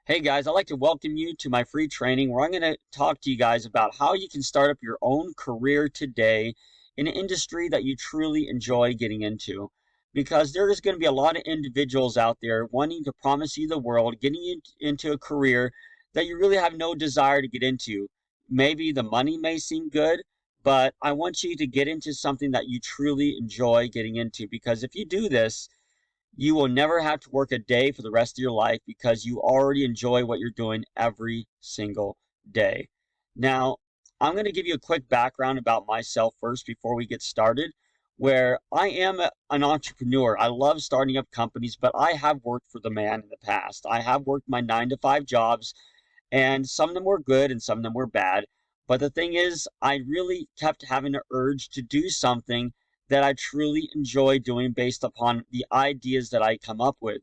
Hey guys, I'd like to welcome you to my free training where I'm going to talk to you guys about how you can start up your own career today in an industry that you truly enjoy getting into. Because there is going to be a lot of individuals out there wanting to promise you the world, getting you into a career that you really have no desire to get into. Maybe the money may seem good, but I want you to get into something that you truly enjoy getting into. Because if you do this, you will never have to work a day for the rest of your life because you already enjoy what you're doing every single day. Now, I'm going to give you a quick background about myself first before we get started, where I am an entrepreneur. I love starting up companies, but I have worked for the man in the past. I have worked my 9 to 5 jobs, and some of them were good and some of them were bad. But the thing is, I really kept having the urge to do something that I truly enjoy doing based upon the ideas that I come up with.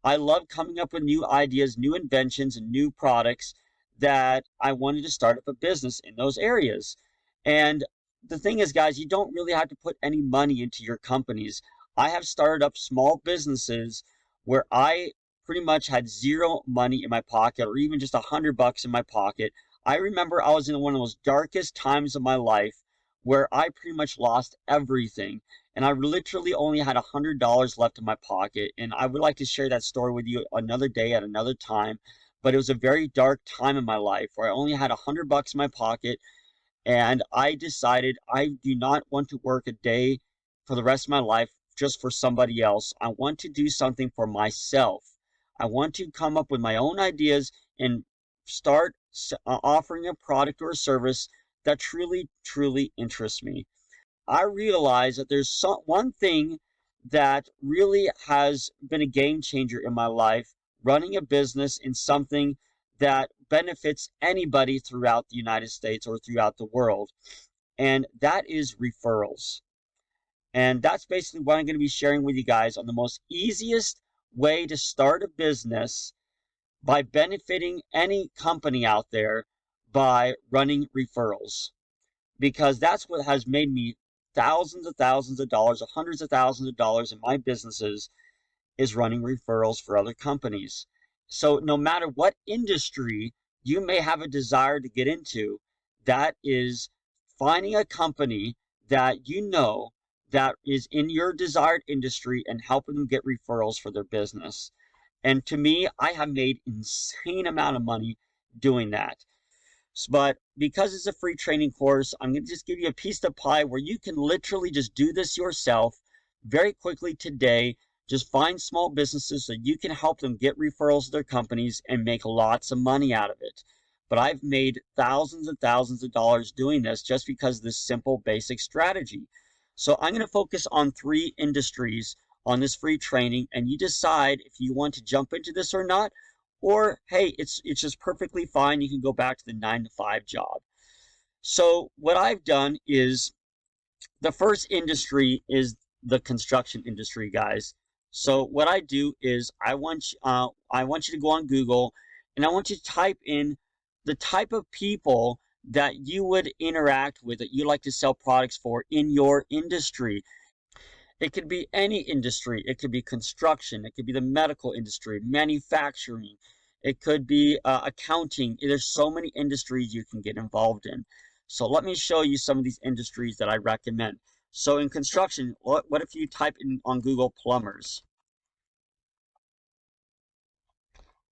I love coming up with new ideas, new inventions, and new products that I wanted to start up a business in those areas. And the thing is, guys, you don't really have to put any money into your companies. I have started up small businesses where I pretty much had zero money in my pocket or even just $100 in my pocket. I remember I was in one of those darkest times of my life where I pretty much lost everything. And I literally only had $100 left in my pocket. And I would like to share that story with you another day at another time. But it was a very dark time in my life where I only had $100 in my pocket. And I decided I do not want to work a day for the rest of my life just for somebody else. I want to do something for myself. I want to come up with my own ideas and start offering a product or a service that truly interests me. I realize that there's one thing that really has been a game changer in my life, running a business in something that benefits anybody throughout the United States or throughout the world, and that is referrals. And that's basically what I'm going to be sharing with you guys on the most easiest way to start a business by benefiting any company out there by running referrals, because that's what has made me thousands of dollars, or hundreds of thousands of dollars in my businesses is running referrals for other companies. So no matter what industry you may have a desire to get into, that is finding a company that you know that is in your desired industry and helping them get referrals for their business. And to me, I have made insane amount of money doing that. But because it's a free training course, I'm going to just give you a piece of pie where you can literally just do this yourself very quickly today. Just find small businesses so you can help them get referrals to their companies and make lots of money out of it. But I've made thousands and thousands of dollars doing this just because of this simple basic strategy. So I'm going to focus on 3 industries on this free training, and you decide if you want to jump into this or not, or hey, it's just perfectly fine. You can go back to the 9 to 5 job. So what I've done is the first industry is the construction industry, guys. So what I do is I want you to go on Google and I want you to type in the type of people that you would interact with, that you like to sell products for in your industry. It could be any industry. It could be construction. It could be the medical industry, manufacturing. It could be accounting. There's so many industries you can get involved in. So let me show you some of these industries that I recommend. So in construction, what if you type in on Google plumbers?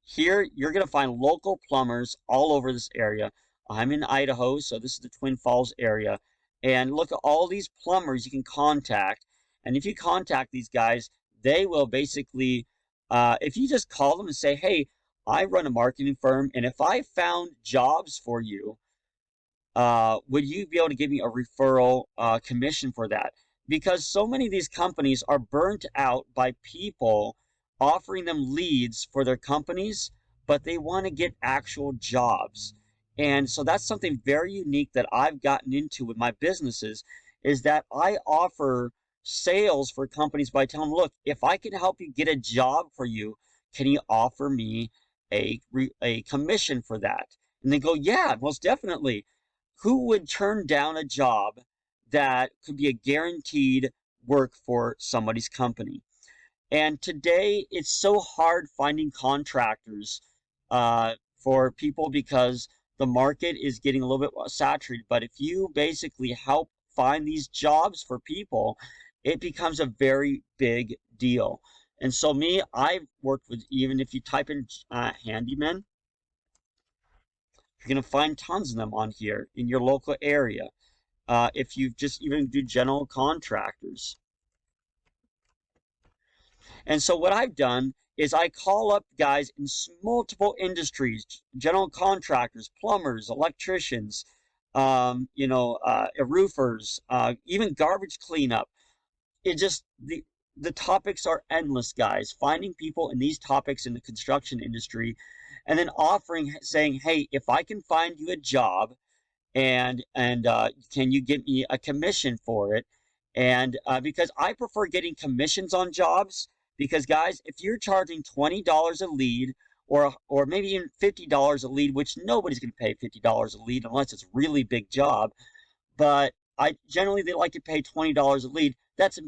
Here, you're going to find local plumbers all over this area. I'm in Idaho, so this is the Twin Falls area. And look at all these plumbers you can contact. And if you contact these guys, they will basically, if you just call them and say, hey, I run a marketing firm, and if I found jobs for you, would you be able to give me a referral commission for that? Because so many of these companies are burnt out by people offering them leads for their companies, but they want to get actual jobs. And so that's something very unique that I've gotten into with my businesses, is that I offer sales for companies by telling them, look, if I can help you get a job for you, can you offer me a commission for that? And they go, yeah, most definitely. Who would turn down a job that could be a guaranteed work for somebody's company? And today it's so hard finding contractors for people because the market is getting a little bit saturated. But if you basically help find these jobs for people, it becomes a very big deal. And so me, I've worked with, even if you type in handyman, you're going to find tons of them on here in your local area. If you just even do general contractors. And so what I've done is I call up guys in multiple industries, general contractors, plumbers, electricians, roofers, even garbage cleanup. It just the topics are endless, guys. Finding people in these topics in the construction industry, and then offering, saying, "Hey, if I can find you a job, and can you give me a commission for it?" And because I prefer getting commissions on jobs, because guys, if you're charging $20 a lead, or maybe even $50 a lead, which nobody's going to pay $50 a lead unless it's a really big job, but I generally they like to pay $20 a lead. That's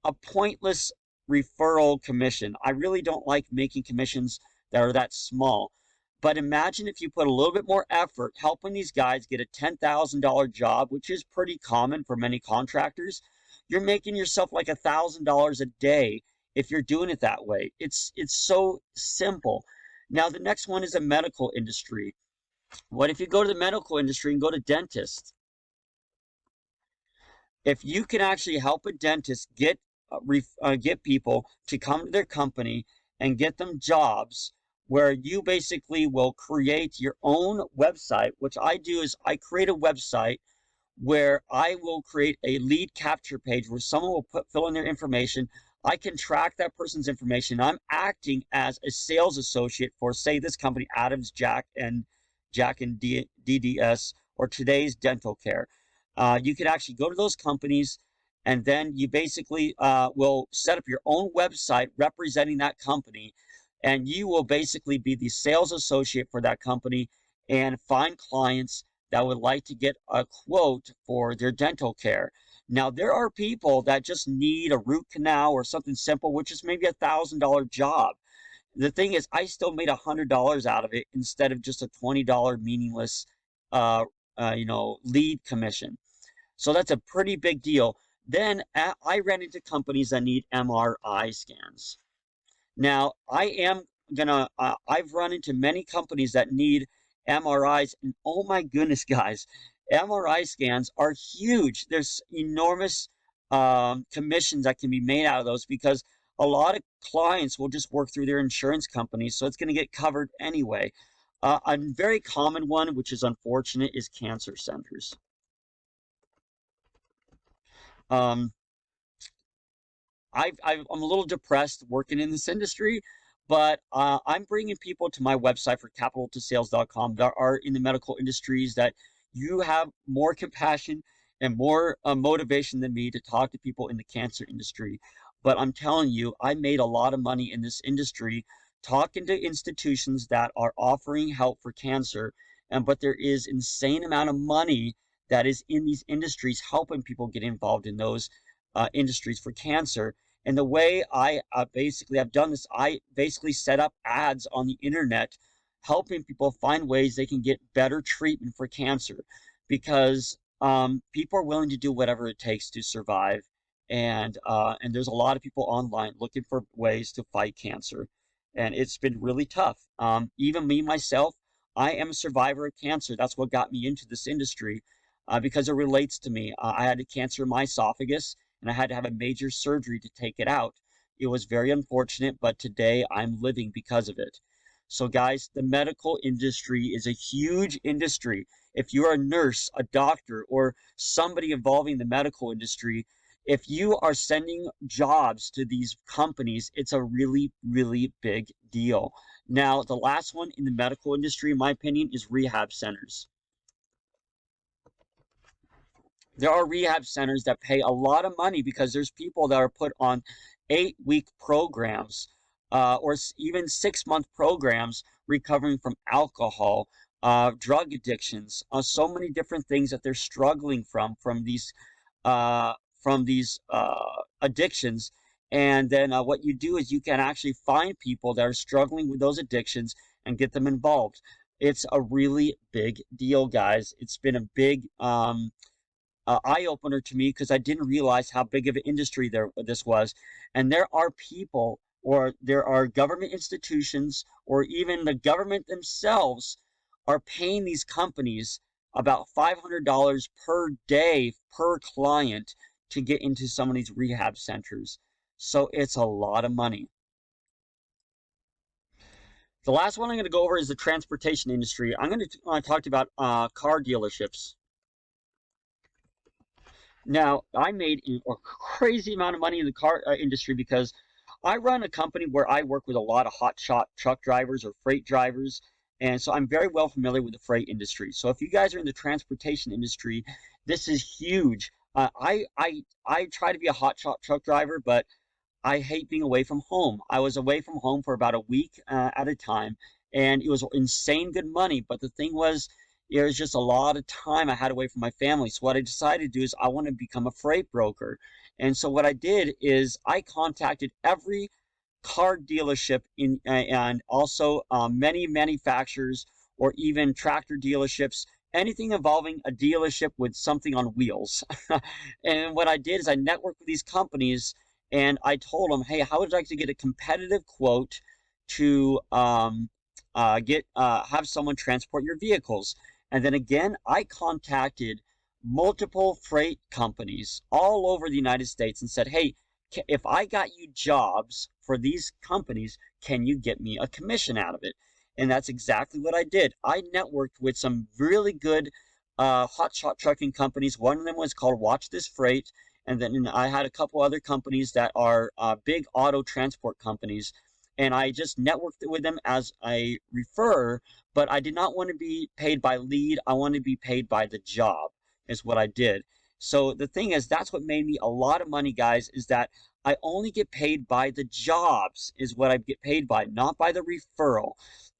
a pointless referral commission. I really don't like making commissions that are that small. But imagine if you put a little bit more effort helping these guys get a $10,000 job, which is pretty common for many contractors. You're making yourself like $1,000 a day if you're doing it that way. It's so simple. Now the next one is the medical industry. What if you go to the medical industry and go to dentists? If you can actually help a dentist get people to come to their company and get them jobs, where you basically will create your own website. What I do is I create a website where I will create a lead capture page where someone will fill in their information. I can track that person's information. I'm acting as a sales associate for, say, this company, Adams, Jack and DDS, or Today's Dental Care. You can actually go to those companies, and then you basically will set up your own website representing that company, and you will basically be the sales associate for that company and find clients that would like to get a quote for their dental care. Now, there are people that just need a root canal or something simple, which is maybe $1,000 job. The thing is, I still made $100 out of it instead of just a $20 meaningless, lead commission. So that's a pretty big deal. Then I ran into companies that need MRI scans. Now, I've run into many companies that need MRIs, and oh my goodness, guys, MRI scans are huge. There's enormous commissions that can be made out of those because a lot of clients will just work through their insurance companies, so it's going to get covered anyway. A very common one, which is unfortunate, is cancer centers. Um, I'm a little depressed working in this industry, but I'm bringing people to my website for capital2sales.com that are in the medical industries, that you have more compassion and more motivation than me to talk to people in the cancer industry. But I'm telling you, I made a lot of money in this industry talking to institutions that are offering help for cancer, but there is insane amount of money that is in these industries helping people get involved in those industries for cancer. And the way I basically have done this, I basically set up ads on the internet helping people find ways they can get better treatment for cancer, because people are willing to do whatever it takes to survive. And there's a lot of people online looking for ways to fight cancer. And it's been really tough. Even me, myself, I am a survivor of cancer. That's what got me into this industry, because it relates to me. I had a cancer in my esophagus, and I had to have a major surgery to take it out. It was very unfortunate, but today I'm living because of it. So, guys, the medical industry is a huge industry. If you're a nurse, a doctor, or somebody involving the medical industry, if you are sending jobs to these companies, it's a really, really big deal. Now, the last one in the medical industry, in my opinion, is rehab centers. There are rehab centers that pay a lot of money because there's people that are put on 8-week programs, or even 6-month programs, recovering from alcohol, drug addictions, so many different things that they're struggling uh, from these addictions. And then what you do is you can actually find people that are struggling with those addictions, and get them involved. It's a really big deal, guys. It's been a big eye opener to me because I didn't realize how big of an industry this was. And there are people, or there are government institutions, or even the government themselves are paying these companies about $500 per day per client to get into some of these rehab centers. So it's a lot of money. The last one I'm going to go over is the transportation industry. I'm going to talk to you about car dealerships. Now, I made a crazy amount of money in the car industry because I run a company where I work with a lot of hotshot truck drivers or freight drivers. And so I'm very well familiar with the freight industry. So if you guys are in the transportation industry, this is huge. I try to be a hotshot truck driver, but I hate being away from home. I was away from home for about a week at a time, and it was insane good money. But the thing was, it was just a lot of time I had away from my family. So what I decided to do is I want to become a freight broker. And so what I did is I contacted every car dealership and also many manufacturers or even tractor dealerships, anything involving a dealership with something on wheels. And what I did is I networked with these companies and I told them, hey, how would you like to get a competitive quote to get have someone transport your vehicles? And then again, I contacted multiple freight companies all over the United States and said, hey, if I got you jobs for these companies, can you get me a commission out of it? And that's exactly what I did. I networked with some really good hotshot trucking companies. One of them was called Watch This Freight. And then I had a couple other companies that are big auto transport companies. And I just networked with them as a referrer, but I did not want to be paid by lead. I wanted to be paid by the job, is what I did. So the thing is, that's what made me a lot of money, guys, is that I only get paid by the jobs, is what I get paid by, not by the referral.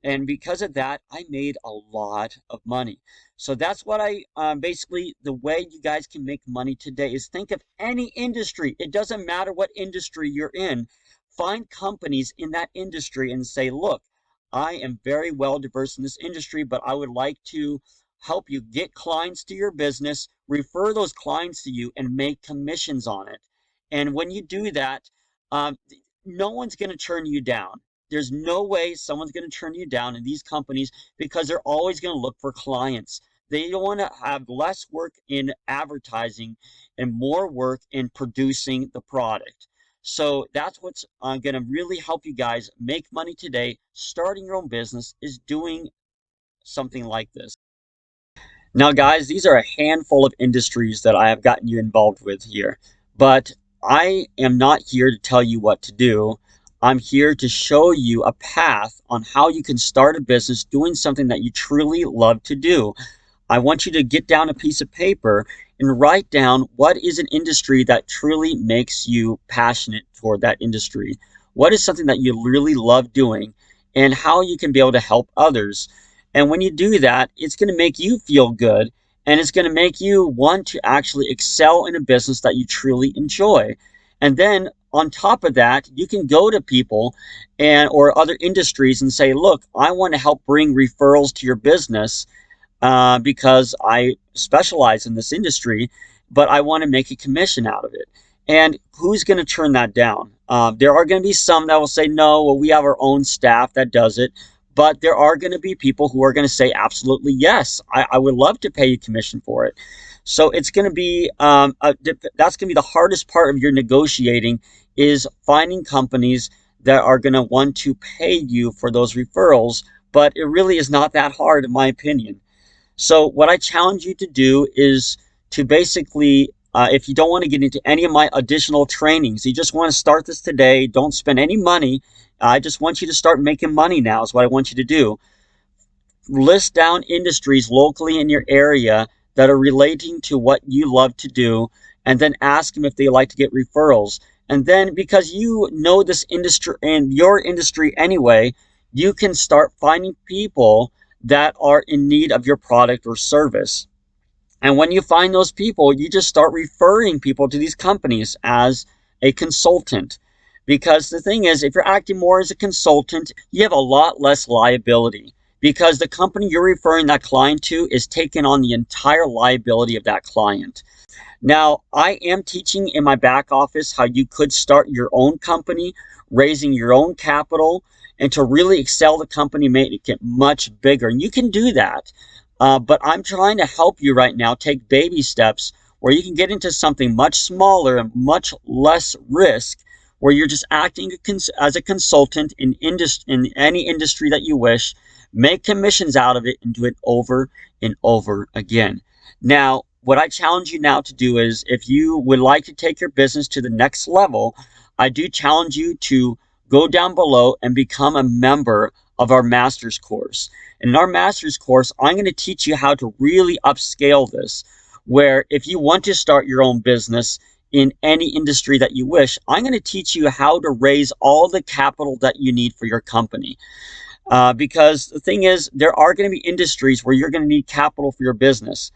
And because of that, I made a lot of money. So that's what I basically, the way you guys can make money today is think of any industry. It doesn't matter what industry you're in. Find companies in that industry and say, look, I am very well diverse in this industry, but I would like to help you get clients to your business, refer those clients to you, and make commissions on it. And when you do that, um, no one's going to turn you down. There's no way someone's going to turn you down in these companies because they're always going to look for clients. They don't want to have less work in advertising and more work in producing the product. So that's what's going to really help you guys make money today. Starting your own business is doing something like this. Now, guys, these are a handful of industries that I have gotten you involved with here, but I am not here to tell you what to do. I'm here to show you a path on how you can start a business doing something that you truly love to do. I want you to get down a piece of paper and write down what is an industry that truly makes you passionate toward that industry. What is something that you really love doing and how you can be able to help others. And when you do that, it's going to make you feel good and it's going to make you want to actually excel in a business that you truly enjoy. And then on top of that, you can go to people and or other industries and say, look, I want to help bring referrals to your business because I specialize in this industry, but I want to make a commission out of it. And who's going to turn that down? There are going to be some that will say, no, well, we have our own staff that does it. But there are going to be people who are going to say, absolutely, yes, I would love to pay you commission for it. So it's going to be, that's going to be the hardest part of your negotiating is finding companies that are going to want to pay you for those referrals. But it really is not that hard, in my opinion. So what I challenge you to do is to basically, if you don't want to get into any of my additional trainings, you just want to start this today, don't spend any money. I just want you to start making money now is what I want you to do. List down industries locally in your area that are relating to what you love to do, and then ask them if they like to get referrals. And then because you know this industry and your industry anyway, you can start finding people that are in need of your product or service. And when you find those people, you just start referring people to these companies as a consultant. Because the thing is, if you're acting more as a consultant, you have a lot less liability because the company you're referring that client to is taking on the entire liability of that client. Now, I am teaching in my back office how you could start your own company, raising your own capital, and to really excel the company, make it much bigger. And you can do that. But I'm trying to help you right now take baby steps where you can get into something much smaller and much less risk, where you're just acting as a consultant in any industry that you wish, make commissions out of it, and do it over and over again. Now, what I challenge you now to do is if you would like to take your business to the next level, I do challenge you to go down below and become a member of our master's course. And in our master's course, I'm going to teach you how to really upscale this, where if you want to start your own business in any industry that you wish, I'm going to teach you how to raise all the capital that you need for your company. Because the thing is, there are going to be industries where you're going to need capital for your business.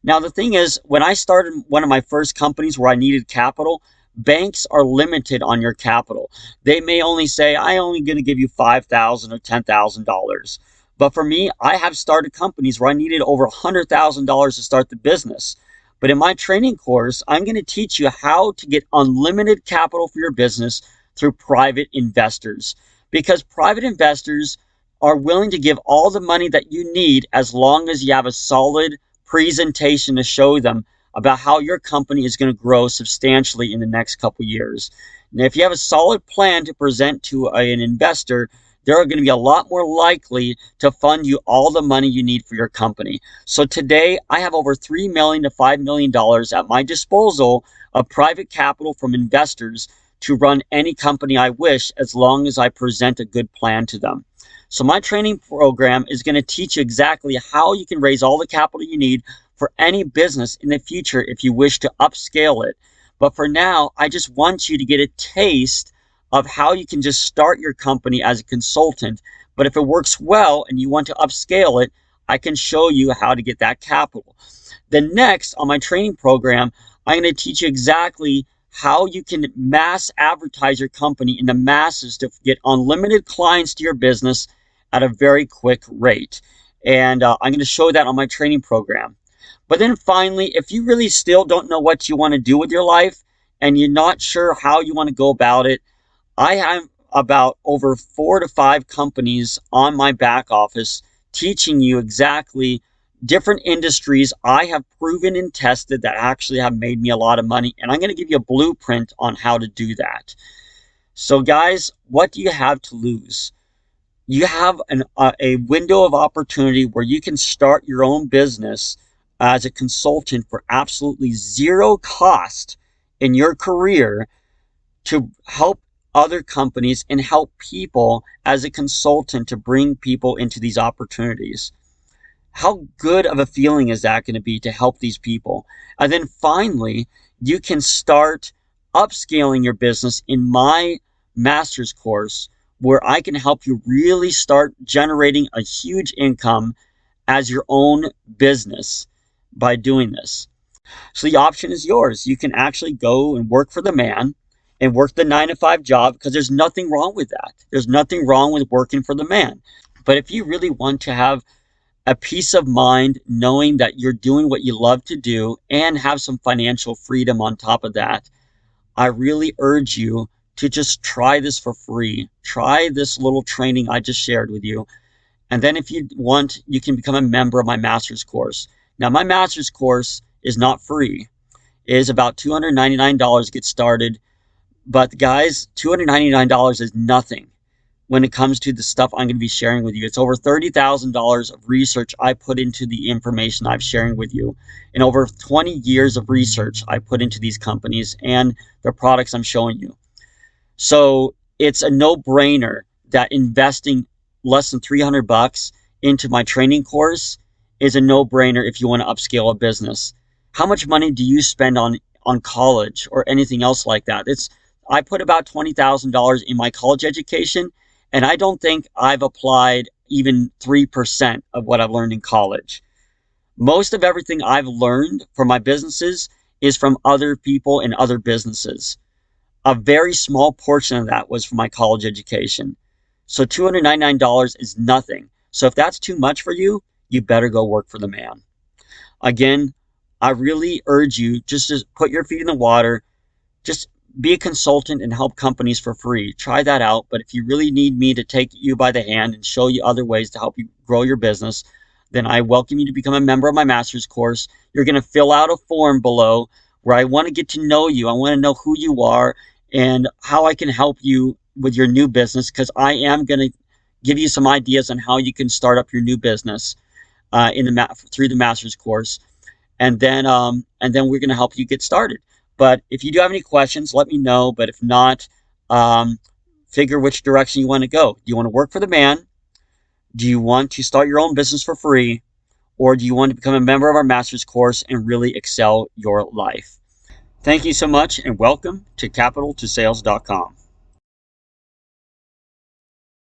Now, the thing is, when I started one of my first companies where I needed capital, banks are limited on your capital. They may only say, I only going to give you $5,000 or $10,000. But for me, I have started companies where I needed over $100,000 to start the business. But in my training course, I'm going to teach you how to get unlimited capital for your business through private investors. Because private investors are willing to give all the money that you need as long as you have a solid presentation to show them about how your company is going to grow substantially in the next couple years. Now, if you have a solid plan to present to an investor, they're going to be a lot more likely to fund you all the money you need for your company. So today, I have over $3 million to $5 million at my disposal of private capital from investors to run any company I wish, as long as I present a good plan to them. So my training program is going to teach you exactly how you can raise all the capital you need for any business in the future if you wish to upscale it. But for now, I just want you to get a taste of how you can just start your company as a consultant. But if it works well and you want to upscale it, I can show you how to get that capital. Then next on my training program, I'm going to teach you exactly how you can mass advertise your company in the masses to get unlimited clients to your business at a very quick rate. And I'm going to show that on my training program. But then finally, if you really still don't know what you want to do with your life and you're not sure how you want to go about it, I have about over 4 to 5 companies on my back office teaching you exactly different industries I have proven and tested that actually have made me a lot of money. And I'm going to give you a blueprint on how to do that. So guys, what do you have to lose? You have a window of opportunity where you can start your own business as a consultant for absolutely zero cost in your career to help other companies and help people as a consultant to bring people into these opportunities. How good of a feeling is that going to be to help these people? And then finally, you can start upscaling your business in my master's course, where I can help you really start generating a huge income as your own business by doing this. So the option is yours. You can actually go and work for the man and work the 9 to 5 job, because there's nothing wrong with that. There's nothing wrong with working for the man. But if you really want to have a peace of mind knowing that you're doing what you love to do and have some financial freedom on top of that, I really urge you to just try this for free. Try this little training I just shared with you. And then if you want, you can become a member of my master's course. Now, my master's course is not free. It is about $299 to get started. But guys, $299 is nothing when it comes to the stuff I'm going to be sharing with you. It's over $30,000 of research I put into the information I'm sharing with you, and over 20 years of research I put into these companies and the products I'm showing you. So it's a no-brainer that investing less than $300 into my training course is a no-brainer if you want to upscale a business. How much money do you spend on college or anything else like that? I put about $20,000 in my college education, and I don't think I've applied even 3% of what I've learned in college. Most of everything I've learned from my businesses is from other people and other businesses. A very small portion of that was for my college education. So $299 is nothing. So if that's too much for you, you better go work for the man. Again, I really urge you just to put your feet in the water. Just be a consultant and help companies for free. Try that out. But if you really need me to take you by the hand and show you other ways to help you grow your business, then I welcome you to become a member of my master's course. You're going to fill out a form below where I want to get to know you. I want to know who you are and how I can help you with your new business, because I am going to give you some ideas on how you can start up your new business through the master's course, and then we're going to help you get started. But if you do have any questions, let me know. But if not, um, figure which direction you want to go. Do you want to work for the man? Do you want to start your own business for free? Or do you want to become a member of our master's course and really excel your life? Thank you so much, and welcome to capital2sales.com.